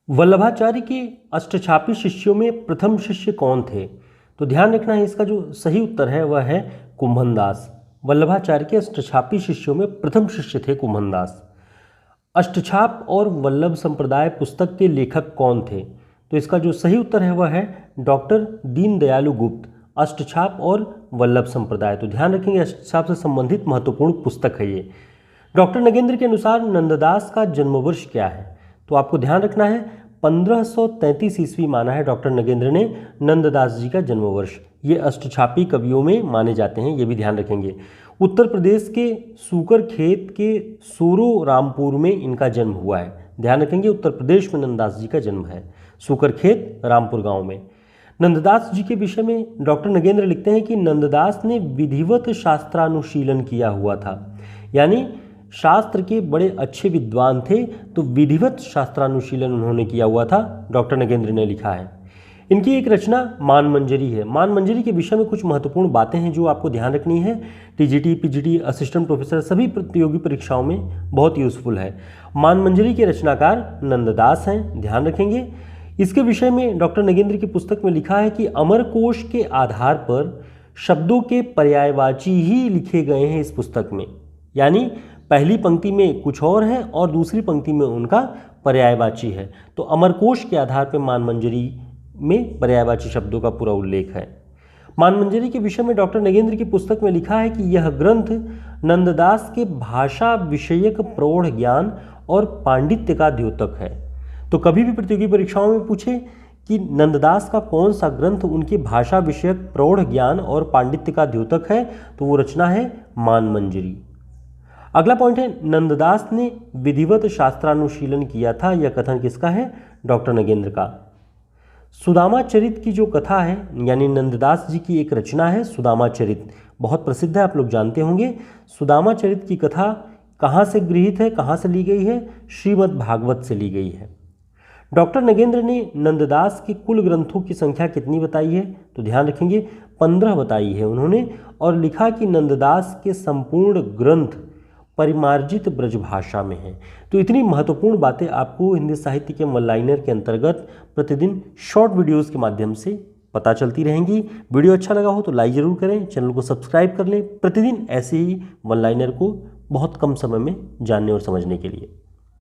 वल्लभाचार्य के अष्टछापी शिष्यों में प्रथम शिष्य कौन थे? तो ध्यान रखना है, इसका जो सही उत्तर है वह है कुंभनदास। वल्लभाचार्य के अष्टछापी शिष्यों में प्रथम शिष्य थे कुंभनदास। अष्टछाप और वल्लभ संप्रदाय पुस्तक के लेखक कौन थे? तो इसका जो सही उत्तर है वह है डॉक्टर दीनदयालु गुप्त। अष्टछाप और वल्लभ संप्रदाय, तो ध्यान रखेंगे अष्टछाप से संबंधित महत्वपूर्ण पुस्तक है ये। डॉक्टर नगेंद्र के अनुसार नंददास का जन्मवर्ष क्या है? तो आपको ध्यान रखना है 1533 ईस्वी माना है डॉक्टर नगेंद्र ने नंददास जी का जन्मवर्ष। ये अष्टछापी कवियों में माने जाते हैं, ये भी ध्यान रखेंगे। उत्तर प्रदेश के सूकर खेत के सूरो रामपुर में इनका जन्म हुआ है। ध्यान रखेंगे उत्तर प्रदेश में नंददास जी का जन्म है, सूकर खेत रामपुर गांव में। नंददास जी के विषय में डॉक्टर नगेंद्र लिखते हैं कि नंददास ने विधिवत शास्त्रानुशीलन किया हुआ था, यानी शास्त्र के बड़े अच्छे विद्वान थे, तो विधिवत शास्त्रानुशीलन उन्होंने किया हुआ था, डॉक्टर नगेंद्र ने लिखा है। इनकी एक रचना मानमंजरी है। मानमंजरी के विषय में कुछ महत्वपूर्ण बातें हैं जो आपको ध्यान रखनी है। टीजीटी, पीजीटी, असिस्टेंट प्रोफेसर सभी प्रतियोगी परीक्षाओं में बहुत यूजफुल है। मानमंजरी के रचनाकार नंददास हैं, ध्यान रखेंगे। इसके विषय में डॉक्टर नगेंद्र की पुस्तक में लिखा है कि अमरकोश के आधार पर शब्दों के पर्यायवाची ही लिखे गए हैं इस पुस्तक में, यानी पहली पंक्ति में कुछ और है और दूसरी पंक्ति में उनका पर्यायवाची है। तो अमरकोश के आधार पर मानमंजरी में पर्यायवाची शब्दों का पूरा उल्लेख है। मानमंजरी के विषय में डॉक्टर नगेंद्र की पुस्तक में लिखा है कि यह ग्रंथ नंददास के भाषा विषयक प्रौढ़ ज्ञान और पांडित्य का द्योतक है। तो कभी भी प्रतियोगी परीक्षाओं में पूछे कि नंददास का कौन सा ग्रंथ उनके भाषा विषयक प्रौढ़ ज्ञान और पांडित्य का द्योतक है, तो वो रचना है मानमंजरी। अगला पॉइंट है, नंददास ने विधिवत शास्त्रानुशीलन किया था। यह कथन किसका है? डॉक्टर नगेंद्र का। सुदामा चरित की जो कथा है, यानी नंददास जी की एक रचना है सुदामा चरित, बहुत प्रसिद्ध है, आप लोग जानते होंगे। सुदामा चरित की कथा कहाँ से गृहीत है, कहाँ से ली गई है? श्रीमद् भागवत से ली गई है। डॉक्टर नगेंद्र ने नंददास के कुल ग्रंथों की संख्या कितनी बताई है? तो ध्यान रखेंगे 15 बताई है उन्होंने, और लिखा कि नंददास के संपूर्ण ग्रंथ परिमार्जित ब्रजभाषा में है। तो इतनी महत्वपूर्ण बातें आपको हिंदी साहित्य के वन लाइनर के अंतर्गत प्रतिदिन शॉर्ट वीडियोस के माध्यम से पता चलती रहेंगी। वीडियो अच्छा लगा हो तो लाइक ज़रूर करें, चैनल को सब्सक्राइब कर लें प्रतिदिन ऐसे ही वन लाइनर को बहुत कम समय में जानने और समझने के लिए।